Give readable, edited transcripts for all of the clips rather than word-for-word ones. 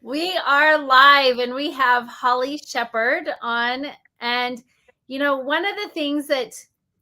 We are live and we have Hollye Shepherd on. And, one of the things that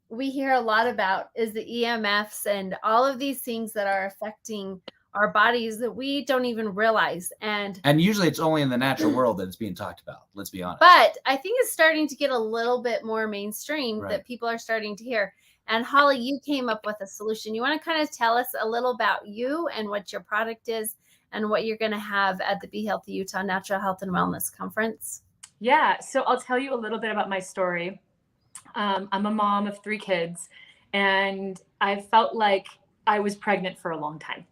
we hear a lot about is the EMFs and all of these things that are affecting our bodies that we don't even realize. And usually it's only in the natural world that it's being talked about. Let's be honest. But I think it's starting to get a little bit more mainstream, right, that people are starting to hear. And Hollye, you came up with a solution. You want to kind of tell us a little about you and what your product is and what you're going to have at the Be Healthy Utah Natural Health and Wellness Conference? Yeah, so I'll tell you a little bit about my story. I'm a mom of 3 kids, and I felt like I was pregnant for a long time.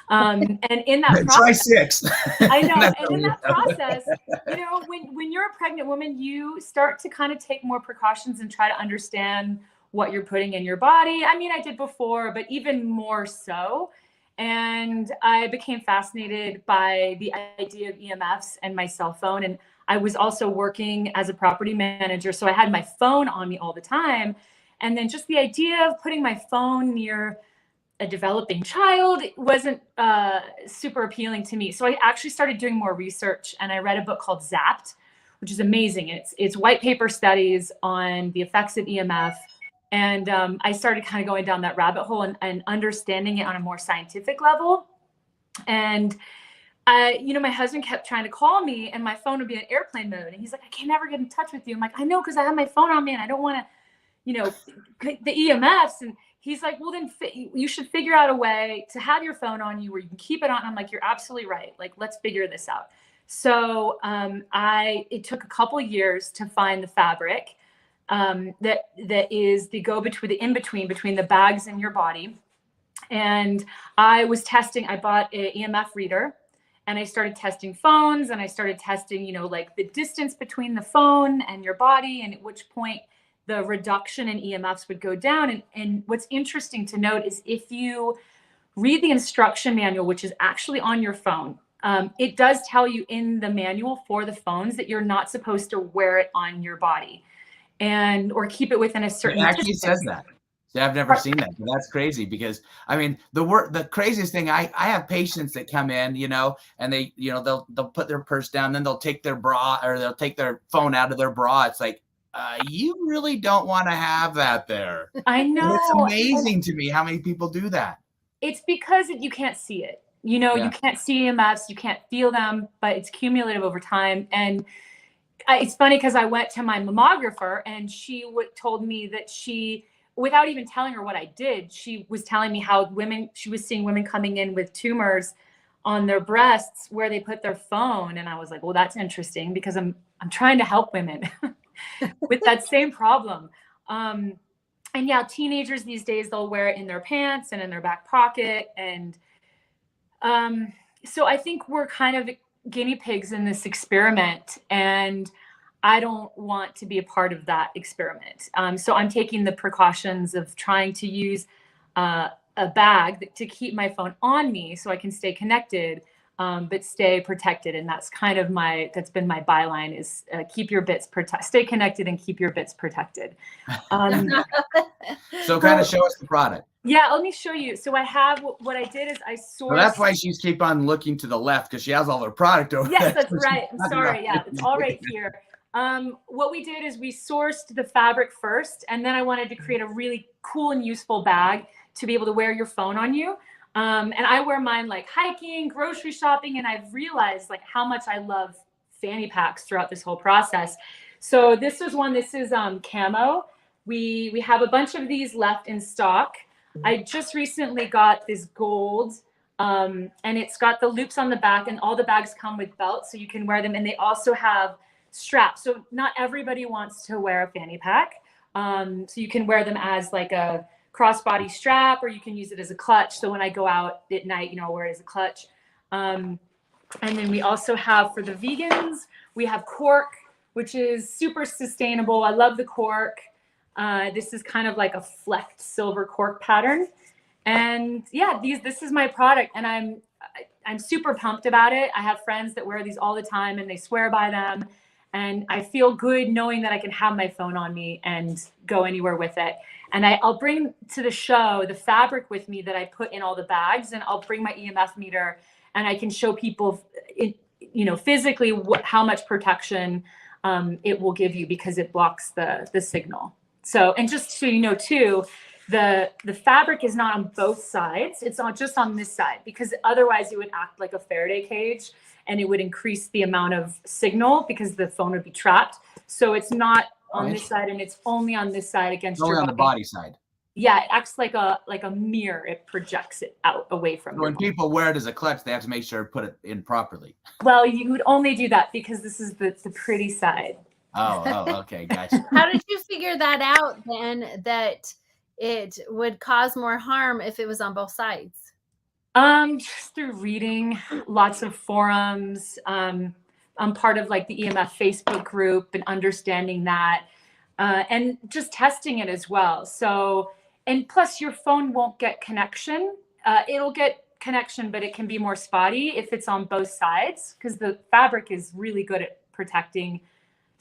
And in that process, try 6. I know. And in that process, when you're a pregnant woman, you start to kind of take more precautions and try to understand what you're putting in your body. I mean, I did before, but even more so. And I became fascinated by the idea of EMFs and my cell phone. And I was also working as a property manager, so I had my phone on me all the time. And then just the idea of putting my phone near a developing child wasn't super appealing to me. So I actually started doing more research, and I read a book called Zapped, which is amazing. It's white paper studies on the effects of EMF. And I started kind of going down that rabbit hole and understanding it on a more scientific level. And my husband kept trying to call me, and my phone would be in airplane mode. And he's like, I can never get in touch with you. I'm like, I know, because I have my phone on me, and I don't want to, the EMFs. And he's like, well, then you should figure out a way to have your phone on you where you can keep it on. I'm like, you're absolutely right. Like, let's figure this out. So it took a couple of years to find the fabric that is the go-between, the in-between between the bags and your body. And I was testing, I bought an EMF reader, and I started testing phones, and I started testing, like the distance between the phone and your body, and at which point the reduction in EMFs would go down. And what's interesting to note is if you read the instruction manual, which is actually on your phone, it does tell you in the manual for the phones that you're not supposed to wear it on your body or keep it within a certain distance. It actually says that. See, I've never seen that. But that's crazy because, I mean, the craziest thing, I have patients that come in, and they, they'll put their purse down, then they'll take their bra, or they'll take their phone out of their bra. It's like, you really don't want to have that there. I know. And it's amazing to me how many people do that. It's because you can't see it. You can't see EMFs, you can't feel them, but it's cumulative over time. And it's funny because I went to my mammographer, and she told me that without even telling her what I did, she was telling me how she was seeing women coming in with tumors on their breasts where they put their phone. And I was like, well, that's interesting, because I'm trying to help women with that same problem. And yeah, teenagers these days, they'll wear it in their pants and in their back pocket. And so I think we're kind of guinea pigs in this experiment, and I don't want to be a part of that experiment. So I'm taking the precautions of trying to use a bag to keep my phone on me so I can stay connected, but stay protected. And that's kind of that's been my byline is keep your bits stay connected and keep your bits protected. So kind of show us the product. Yeah, let me show you. So I have, what I did is I sourced. Well, that's why she's keep on looking to the left, because she has all her product over there. Yes, that's right. I'm sorry. Yeah, it's all right here. What we did is we sourced the fabric first, and then I wanted to create a really cool and useful bag to be able to wear your phone on you. And I wear mine like hiking, grocery shopping, and I've realized like how much I love fanny packs throughout this whole process. So this is camo. We have a bunch of these left in stock. I just recently got this gold, and it's got the loops on the back, and all the bags come with belts so you can wear them. And they also have straps. So not everybody wants to wear a fanny pack. So you can wear them as like a crossbody strap, or you can use it as a clutch. So when I go out at night, I'll wear it as a clutch. And then we also have, for the vegans, we have cork, which is super sustainable. I love the cork. This is kind of like a flecked silver cork pattern. And yeah, this is my product, and I'm super pumped about it. I have friends that wear these all the time, and they swear by them. And I feel good knowing that I can have my phone on me and go anywhere with it. And I'll bring to the show the fabric with me that I put in all the bags, and I'll bring my EMF meter, and I can show people, physically how much protection it will give you because it blocks the signal. So, and just so you know too, the fabric is not on both sides. It's not just on this side, because otherwise it would act like a Faraday cage and it would increase the amount of signal because the phone would be trapped. So it's not on this side, and it's only on this side against your only on body. the body side. Yeah, it acts like a mirror. It projects it out away from you. When people wear it as a clutch, they have to make sure to put it in properly. Well, you would only do that because this is the pretty side. Oh, okay, gotcha. How did you figure that out then, that it would cause more harm if it was on both sides? Just through reading lots of forums. I'm part of like the EMF Facebook group and understanding that, and just testing it as well. So, and plus your phone won't get connection. It'll get connection, but it can be more spotty if it's on both sides, because the fabric is really good at protecting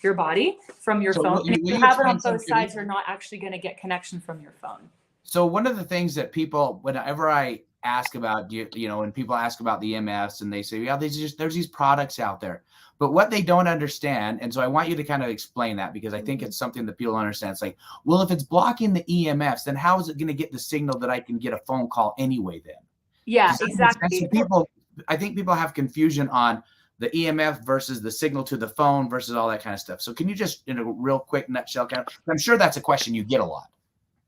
your body from your phone. And if you have it on both sides, you're not actually going to get connection from your phone. So one of the things that people, whenever I ask about, when people ask about the EMFs and they say, yeah, there's these products out there, but what they don't understand. And so I want you to kind of explain that, because I think it's something that people understand. It's like, well, if it's blocking the EMFs, then how is it going to get the signal that I can get a phone call anyway then? Yeah, exactly. So I think people have confusion on the EMF versus the signal to the phone versus all that kind of stuff. So can you just, in a real quick nutshell, I'm sure that's a question you get a lot.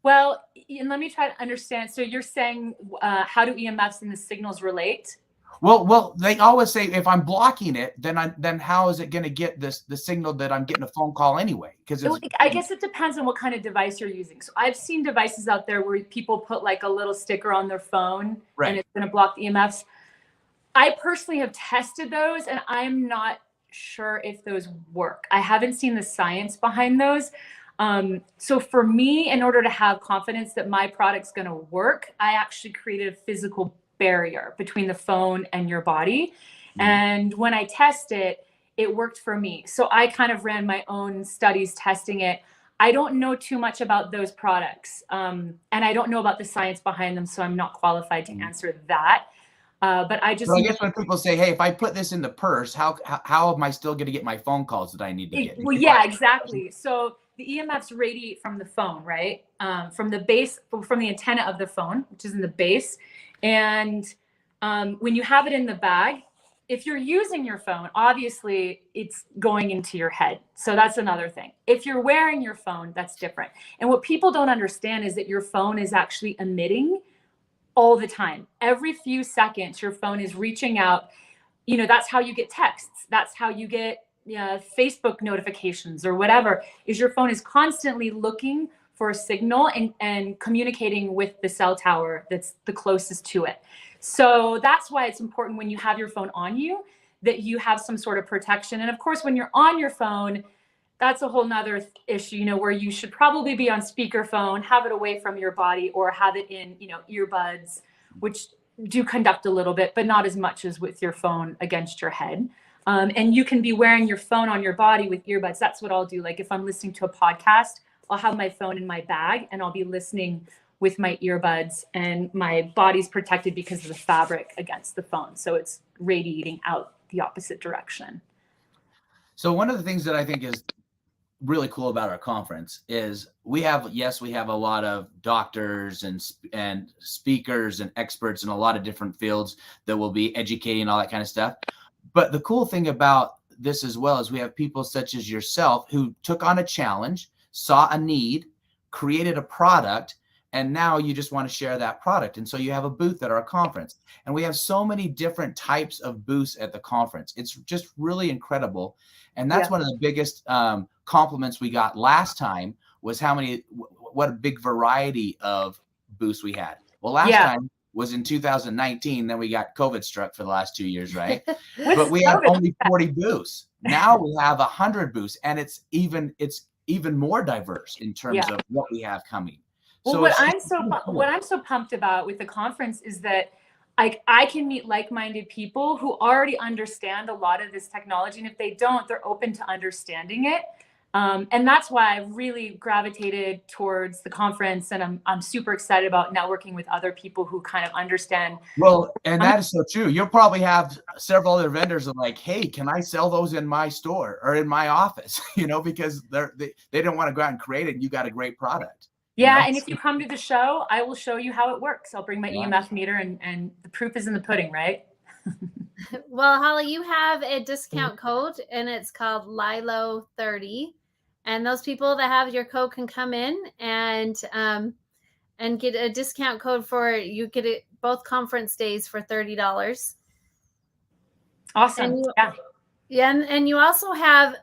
Well, and let me try to understand. So you're saying, how do EMFs and the signals relate? Well, they always say if I'm blocking it, then how is it going to get the signal that I'm getting a phone call anyway? Because I guess it depends on what kind of device you're using. So I've seen devices out there where people put like a little sticker on their phone, right, and it's going to block the EMFs. I personally have tested those, and I'm not sure if those work. I haven't seen the science behind those. So for me, in order to have confidence that my product's going to work, I actually created a physical barrier between the phone and your body. Mm-hmm. And when I test it, it worked for me. So I kind of ran my own studies testing it. I don't know too much about those products. And I don't know about the science behind them, so I'm not qualified to answer that. But I just, so I guess when people say, hey, if I put this in the purse, how am I still going to get my phone calls that I need to get? Well, yeah, exactly. So the EMFs radiate from the phone, right? From the base, from the antenna of the phone, which is in the base. And when you have it in the bag, if you're using your phone, obviously it's going into your head. So that's another thing. If you're wearing your phone, that's different. And what people don't understand is that your phone is actually emitting all the time. Every few seconds, your phone is reaching out. That's how you get texts. That's how you get Facebook notifications or whatever, is your phone is constantly looking for a signal and communicating with the cell tower that's the closest to it. So that's why it's important when you have your phone on you that you have some sort of protection. And of course, when you're on your phone, that's a whole nother issue, where you should probably be on speakerphone, have it away from your body, or have it in, earbuds, which do conduct a little bit, but not as much as with your phone against your head. And you can be wearing your phone on your body with earbuds. That's what I'll do. Like if I'm listening to a podcast, I'll have my phone in my bag and I'll be listening with my earbuds, and my body's protected because of the fabric against the phone. So it's radiating out the opposite direction. So one of the things that I think is really cool about our conference is we have a lot of doctors and speakers and experts in a lot of different fields that will be educating all that kind of stuff. But the cool thing about this as well is we have people such as yourself who took on a challenge, saw a need, created a product, and now you just want to share that product. And so you have a booth at our conference. And we have so many different types of booths at the conference. It's just really incredible. And that's one of the biggest compliments we got last time was what a big variety of booths we had. Well, last time was in 2019. Then we got COVID struck for the last 2 years, right? But we had only 40 booths. Now we have 100 booths, and it's even more diverse in terms of what we have coming. Well, so what I'm so pumped about with the conference is that I can meet like-minded people who already understand a lot of this technology, and if they don't, they're open to understanding it. And that's why I really gravitated towards the conference, and I'm super excited about networking with other people who kind of understand. Well, and that is so true. You'll probably have several other vendors that are like, hey, can I sell those in my store or in my office? Because they don't want to go out and create it, and you got a great product. Yeah, and if you come to the show, I will show you how it works. I'll bring my Wow. EMF meter, and the proof is in the pudding, right? Well, Hollye, you have a discount code, and it's called Lylo30. And those people that have your code can come in and get a discount code for, you get it both conference days for $30. Awesome. Yeah, and you also have,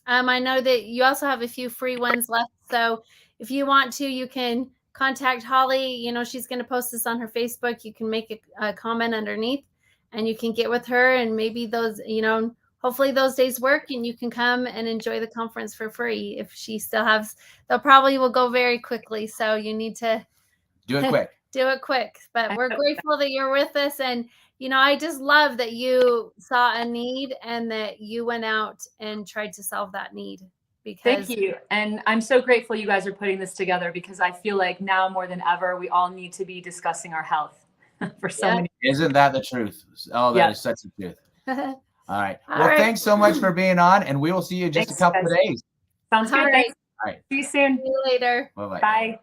I know that you also have a few free ones left. So if you want to, you can contact Hollye. She's going to post this on her Facebook. You can make a comment underneath, and you can get with her, and maybe those, hopefully those days work, and you can come and enjoy the conference for free. If she still has, they'll probably will go very quickly. So you need to do it quick. Do it quick. But we're grateful that you're with us. And, I just love that you saw a need and that you went out and tried to solve that need. Thank you. And I'm so grateful you guys are putting this together, because I feel like now more than ever, we all need to be discussing our health for so many. Isn't that the truth? Oh, that is such the truth. All right. Well, thanks so much for being on, and we will see you in just a couple of days. Sounds good. All right. See you soon. See you later. Bye-bye. Bye.